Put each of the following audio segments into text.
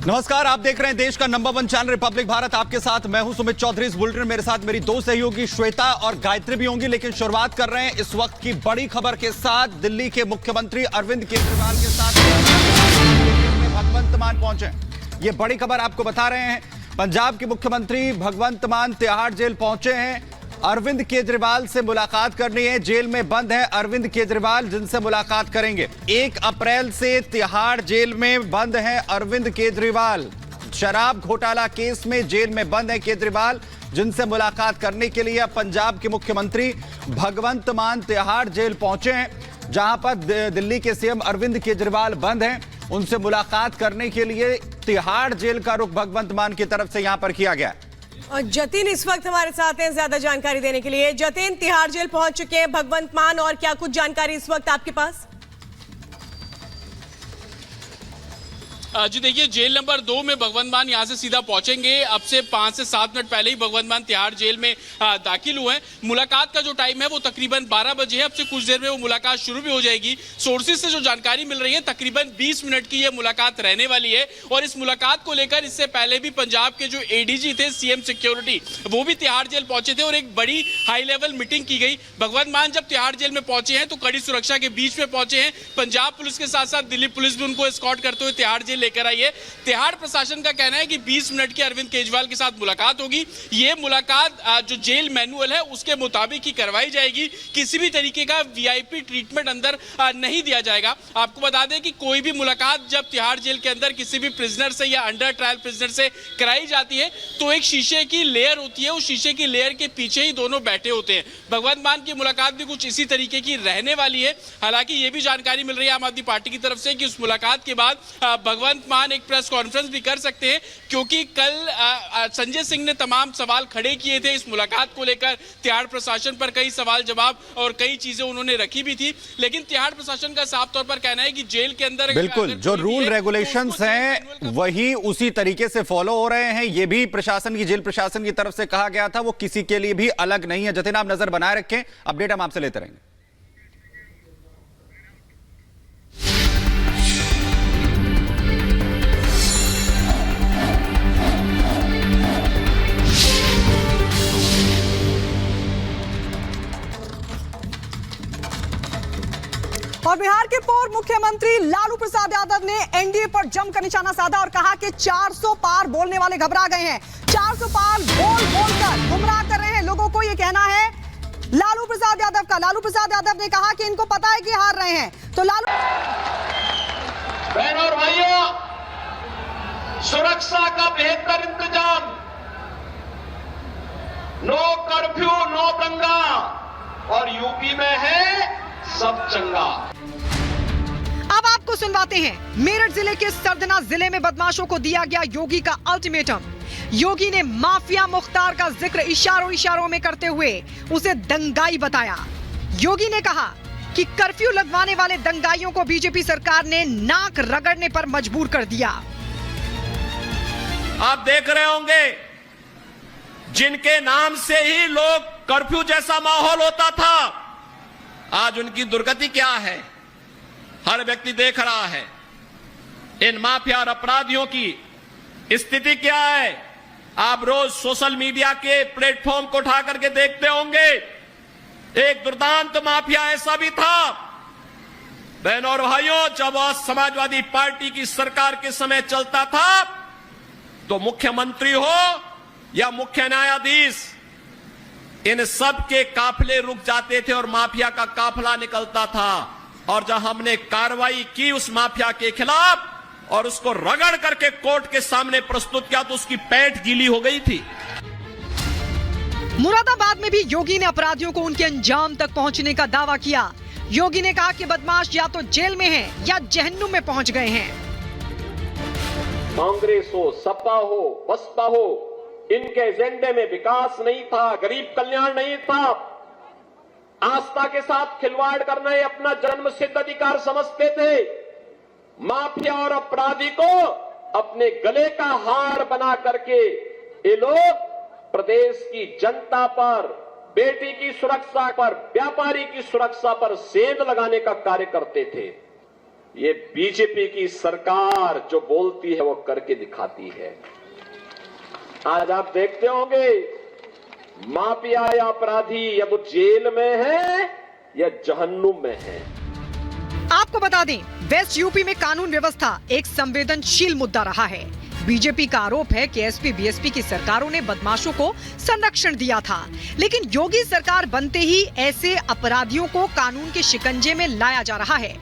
नमस्कार, आप देख रहे हैं देश का नंबर 1 चैनल रिपब्लिक भारत। आपके साथ मैं हूं सुमित चौधरी। इस बुलेटिन मेरे साथ मेरी दो सहयोगी श्वेता और गायत्री भी होंगी। लेकिन शुरुआत कर रहे हैं इस वक्त की बड़ी खबर के साथ। दिल्ली के मुख्यमंत्री अरविंद केजरीवाल के साथ भगवंत मान पहुंचे। ये बड़ी खबर आपको बता रहे हैं। पंजाब के मुख्यमंत्री भगवंत मान तिहाड़ जेल पहुंचे हैं। अरविंद केजरीवाल से मुलाकात करनी है। जेल में बंद है अरविंद केजरीवाल, जिनसे मुलाकात करेंगे। 1 अप्रैल से तिहाड़ जेल में बंद है अरविंद केजरीवाल। शराब घोटाला केस में जेल में बंद है केजरीवाल, जिनसे मुलाकात करने के लिए पंजाब के मुख्यमंत्री भगवंत मान तिहाड़ जेल पहुंचे हैं, जहां पर दिल्ली के सीएम अरविंद केजरीवाल बंद हैं। उनसे मुलाकात करने के लिए तिहाड़ जेल का रुख भगवंत मान की तरफ से यहां पर किया गया। और जतिन इस वक्त हमारे साथ हैं ज्यादा जानकारी देने के लिए। जतिन, तिहाड़ जेल पहुंच चुके हैं भगवंत मान, और क्या कुछ जानकारी इस वक्त आपके पास? जी देखिए, जेल नंबर 2 में भगवंत मान यहां से सीधा पहुंचेंगे। अब से 5 से 7 मिनट पहले ही भगवंत मान तिहाड़ जेल में दाखिल हुए हैं। मुलाकात का जो टाइम है वो तकरीबन 12 बजे है। अब से कुछ देर में वो मुलाकात शुरू भी हो जाएगी। सोर्सेज से जो जानकारी मिल रही है, तकरीबन 20 मिनट की ये मुलाकात रहने वाली है। और इस मुलाकात को लेकर इससे पहले भी पंजाब के जो एडीजी थे सीएम सिक्योरिटी, वो भी तिहाड़ जेल पहुंचे थे और एक बड़ी हाई लेवल मीटिंग की गई। भगवंत मान जब तिहाड़ जेल में पहुंचे हैं तो कड़ी सुरक्षा के बीच में पहुंचे हैं। पंजाब पुलिस के साथ साथ दिल्ली पुलिस भी उनको एस्कॉर्ट करते हुए तिहाड़ जेल लेकर आई है। तिहाड़ प्रशासन का कहना है कि 20 मिनट की अरविंद केजरीवाल के साथ मुलाकात होगी। ये मुलाकात जो जेल मैनुअल है उसके मुताबिक ही करवाई जाएगी। किसी भी तरीके का वीआईपी ट्रीटमेंट अंदर नहीं दिया जाएगा। आपको बता दें कि कोई भी मुलाकात जब तिहाड़ जेल के अंदर किसी भी प्रिजनर से या अंडर ट्रायल प्रिजनर से कराई जाती है तो एक शीशे की लेयर होती है। उस शीशे की लेयर के पीछे ही दोनों बैठे होते हैं। भगवंत मान की मुलाकात भी कुछ इसी तरीके की रहने वाली है। हालांकि ये भी जानकारी मिल रही है आम आदमी पार्टी की तरफ से कि उस मुलाकात के बाद भगवंत मान एक प्रेस कॉन्फ्रेंस भी कर सकते हैं, क्योंकि कल संजय सिंह ने तमाम सवाल खड़े किए थे इस मुलाकात को लेकर। तिहाड़ प्रशासन पर कई सवाल जवाब और कई चीजें उन्होंने रखी भी थी। लेकिन तिहाड़ प्रशासन का साफ तौर पर कहना है कि जेल के अंदर बिल्कुल जो रूल रेगुलेशंस हैं वही उसी तरीके से फॉलो हो रहे हैं। ये भी प्रशासन की, जेल प्रशासन की तरफ से कहा गया था, वो किसी के लिए भी अलग नहीं है। जतिन, आप नजर बनाए रखें, अपडेट हम आपसे लेते रहेंगे। और बिहार के पूर्व मुख्यमंत्री लालू प्रसाद यादव ने एनडीए पर जमकर निशाना साधा और कहा कि 400 पार बोलने वाले घबरा गए हैं। 400 पार बोलकर गुमराह कर रहे हैं लोगों को, ये कहना है लालू प्रसाद यादव का। लालू प्रसाद यादव ने कहा कि इनको पता है कि हार रहे हैं। तो लालू बहनों और भाइयों, सुरक्षा का बेहतर इंतजाम, नो कर्फ्यू नो दंगा, और यूपी में है सब चंगा। अब आपको सुनवाते हैं। मेरठ जिले के सरदना जिले में बदमाशों को दिया गया योगी का अल्टीमेटम। योगी ने माफिया मुख्तार का जिक्र इशारों में करते हुए उसे दंगाई बताया। योगी ने कहा कि कर्फ्यू लगवाने वाले दंगाइयों को बीजेपी सरकार ने नाक रगड़ने पर मजबूर कर दिया। आप देख रहे होंगे, जिनके नाम से ही लोग कर्फ्यू जैसा माहौल होता था, आज उनकी दुर्गति क्या है हर व्यक्ति देख रहा है। इन माफिया और अपराधियों की स्थिति क्या है आप रोज सोशल मीडिया के प्लेटफॉर्म को उठा करके देखते होंगे। एक दुर्दांत माफिया ऐसा भी था। बहनों और भाइयों, जब समाजवादी पार्टी की सरकार के समय चलता था तो मुख्यमंत्री हो या मुख्य न्यायाधीश, इन सब के काफिले रुक जाते थे और माफिया का काफिला निकलता था। और जब हमने कार्रवाई की उस माफिया के खिलाफ और उसको रगड़ करके कोर्ट के सामने प्रस्तुत किया तो उसकी पैंट गीली हो गई थी। मुरादाबाद में भी योगी ने अपराधियों को उनके अंजाम तक पहुंचने का दावा किया। योगी ने कहा कि बदमाश या तो जेल में हैं या जहन्नुम में पहुंच गए हैं। कांग्रेस हो, सपा हो, बसपा हो, इनके एजेंडे में विकास नहीं था, गरीब कल्याण नहीं था। आस्था के साथ खिलवाड़ करना ये अपना जन्मसिद्ध अधिकार समझते थे। माफिया और अपराधी को अपने गले का हार बना करके ये लोग प्रदेश की जनता पर, बेटी की सुरक्षा पर, व्यापारी की सुरक्षा पर सेंध लगाने का कार्य करते थे। ये बीजेपी की सरकार जो बोलती है वो करके दिखाती है। आज आप देखते होंगे माफिया या अपराधी अब जेल में है या जहन्नुम में है। आपको बता दें, वेस्ट यूपी में कानून व्यवस्था एक संवेदनशील मुद्दा रहा है। बीजेपी का आरोप है कि एसपी बीएसपी की सरकारों ने बदमाशों को संरक्षण दिया था, लेकिन योगी सरकार बनते ही ऐसे अपराधियों को कानून के शिकंजे में लाया जा रहा है।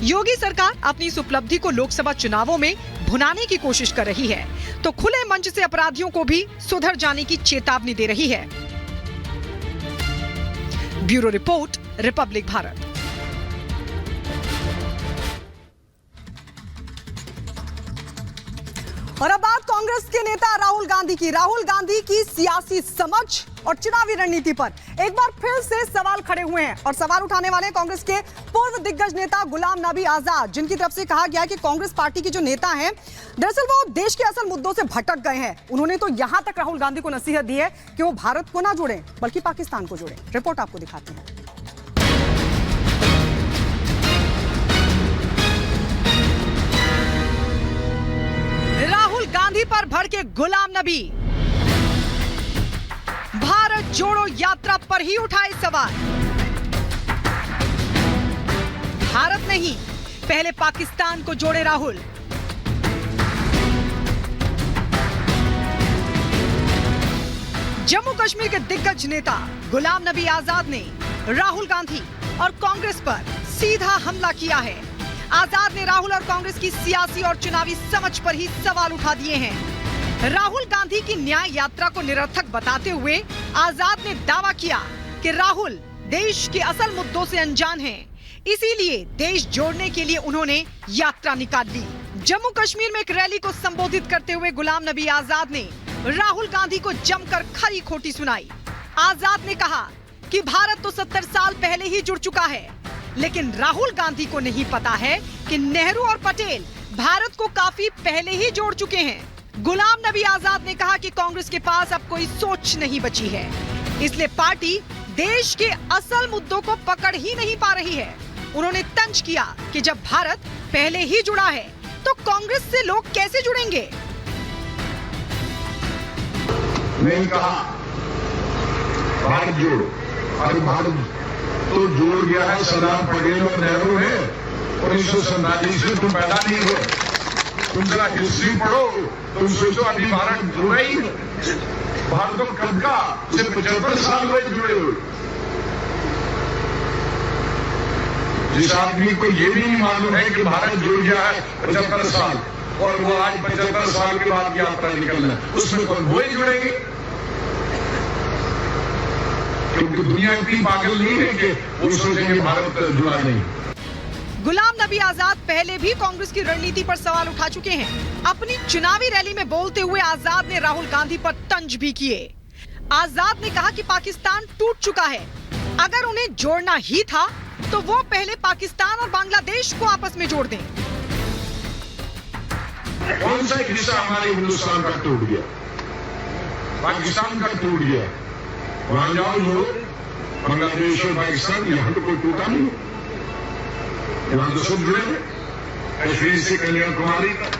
योगी सरकार अपनी इस उपलब्धि को लोकसभा चुनावों में भुनाने की कोशिश कर रही है, तो खुले मंच से अपराधियों को भी सुधर जाने की चेतावनी दे रही है। Bureau report, Republic Bharat. और अब बात कांग्रेस के नेता राहुल गांधी की। राहुल गांधी की सियासी समझ और चुनावी रणनीति पर एक बार फिर से सवाल खड़े हुए हैं और सवाल उठाने वाले हैं कांग्रेस के पूर्व दिग्गज नेता गुलाम नबी आजाद, जिनकी तरफ से कहा गया कि कांग्रेस पार्टी के जो नेता हैं दरअसल वो देश के असल मुद्दों से भटक गए हैं। उन्होंने तो यहां तक राहुल गांधी को नसीहत दी है कि वो भारत को ना जोड़ें बल्कि पाकिस्तान को जोड़ें। रिपोर्ट आपको दिखाते हैं। राहुल गांधी पर भड़के गुलाम नबी, भारत जोड़ो यात्रा पर ही उठाए सवाल। भारत नहीं, पहले पाकिस्तान को जोड़े राहुल। जम्मू कश्मीर के दिग्गज नेता गुलाम नबी आजाद ने राहुल गांधी और कांग्रेस पर सीधा हमला किया है। आजाद ने राहुल और कांग्रेस की सियासी और चुनावी समझ पर ही सवाल उठा दिए हैं। राहुल गांधी की न्याय यात्रा को निरर्थक बताते हुए आजाद ने दावा किया कि राहुल देश के असल मुद्दों से अनजान हैं, इसीलिए देश जोड़ने के लिए उन्होंने यात्रा निकाल ली। जम्मू कश्मीर में एक रैली को संबोधित करते हुए गुलाम नबी आजाद ने राहुल गांधी को जमकर खरी खोटी सुनाई। आजाद ने कहा कि भारत तो 70 साल पहले ही जुड़ चुका है, लेकिन राहुल गांधी को नहीं पता है कि नेहरू और पटेल भारत को काफी पहले ही जोड़ चुके हैं। गुलाम नबी आजाद ने कहा कि कांग्रेस के पास अब कोई सोच नहीं बची है, इसलिए पार्टी देश के असल मुद्दों को पकड़ ही नहीं पा रही है। उन्होंने तंज किया कि जब भारत पहले ही जुड़ा है तो कांग्रेस से लोग कैसे जुड़ेंगे। नहीं कहा भारत जोड़ो, और भारत तो जोड़ गया है सरदार पटेल और नेहरू ने। 1947 में तुम पैदा नहीं हो, तुम जरा हिस्ट्री पढ़ो, तुम सोचो अभी भारत जुड़ा ही है। भारत तो कब का, सिर्फ 75 साल में जुड़े हुए। जिस आदमी को ये भी नहीं मालूम है कि भारत जुड़ गया है 75 साल और वो आज 75 साल के बाद यात्रा निकलना है, उसमें तो वो ही जुड़ेंगे, क्योंकि दुनिया इतनी पागल नहीं है कि वो सोचेंगे भारत जुड़ा नहीं। गुलाम नबी आजाद पहले भी कांग्रेस की रणनीति पर सवाल उठा चुके हैं। अपनी चुनावी रैली में बोलते हुए आजाद ने राहुल गांधी पर तंज भी किए। आजाद ने कहा कि पाकिस्तान टूट चुका है, अगर उन्हें जोड़ना ही था तो वो पहले पाकिस्तान और बांग्लादेश को आपस में जोड़ दें। कौन सा हिस्सा हमारे हिंदुस्तान का टूट गया? पाकिस्तान का टूट गया। वहां जाओ लोग, बांग्लादेश और पाकिस्तान, यहां तो कोई टूटा नहीं, यहां तो सब जुड़े हैं, कश्मीर से कन्याकुमारी तक।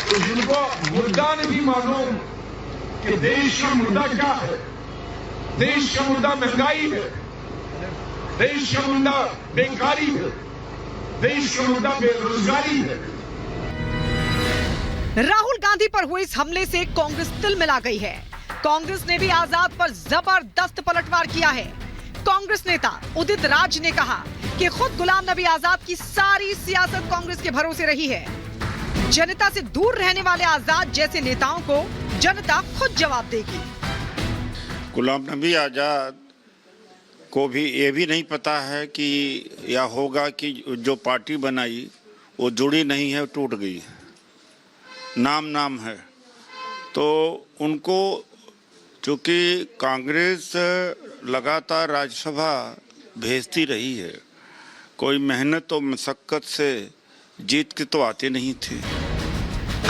तो जिनको मुद्दा नहीं मालूम कि देश का मुद्दा क्या है, देश का मुद्दा महंगाई है, देश का मुद्दा बेकारी है, देश का मुद्दा बेरोजगारी है। राहुल गांधी पर हुए इस हमले से कांग्रेस तिलमिला गई है। कांग्रेस ने भी आजाद पर जबरदस्त पलटवार किया है। कांग्रेस नेता उदित राज ने कहा कि खुद गुलाम नबी आजाद की सारी सियासत कांग्रेस के भरोसे रही है। जनता से दूर रहने वाले आजाद जैसे नेताओं को जनता खुद जवाब देगी। गुलाम नबी आजाद को भी ये भी नहीं पता है कि या होगा कि जो पार्टी बनाई वो जुड़ी नहीं है, टूट गई, नाम है। तो उनको चूँकि कांग्रेस लगातार राज्यसभा भेजती रही है, कोई मेहनत और मशक्कत से जीत के तो आते नहीं थे।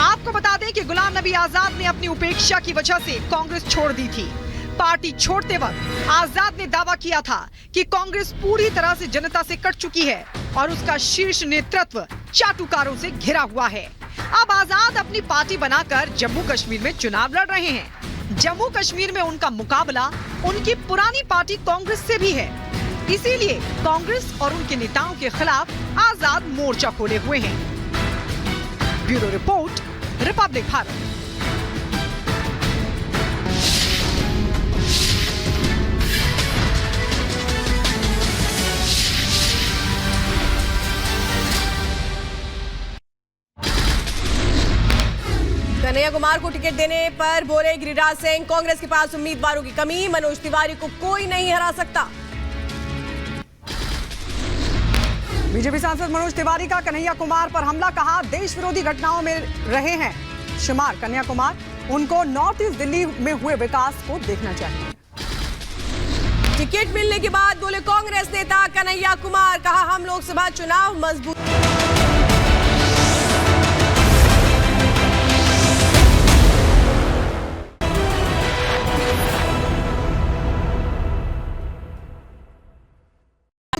आपको बता दें कि गुलाम नबी आजाद ने अपनी उपेक्षा की वजह से कांग्रेस छोड़ दी थी। पार्टी छोड़ते वक्त आजाद ने दावा किया था कि कांग्रेस पूरी तरह से जनता से कट चुकी है और उसका शीर्ष नेतृत्व चाटुकारों से घिरा हुआ है। अब आजाद अपनी पार्टी बनाकर जम्मू कश्मीर में चुनाव लड़ रहे हैं। जम्मू कश्मीर में उनका मुकाबला उनकी पुरानी पार्टी कांग्रेस से भी है। इसीलिए कांग्रेस और उनके नेताओं के खिलाफ आजाद मोर्चा खोले हुए हैं। Bureau report, Republic Bharat. Kanhaiya Kumar को टिकट देने पर बोले गिरिराज सिंह, कांग्रेस के पास उम्मीदवारों की कमी, मनोज तिवारी को कोई नहीं हरा सकता। बीजेपी सांसद मनोज तिवारी का कन्हैया कुमार पर हमला, कहा देश विरोधी घटनाओं में रहे हैं शुमार कन्हैया कुमार, उनको नॉर्थ ईस्ट दिल्ली में हुए विकास को देखना चाहिए। टिकट मिलने के बाद बोले कांग्रेस नेता कन्हैया कुमार, कहा हम लोकसभा चुनाव मजबूत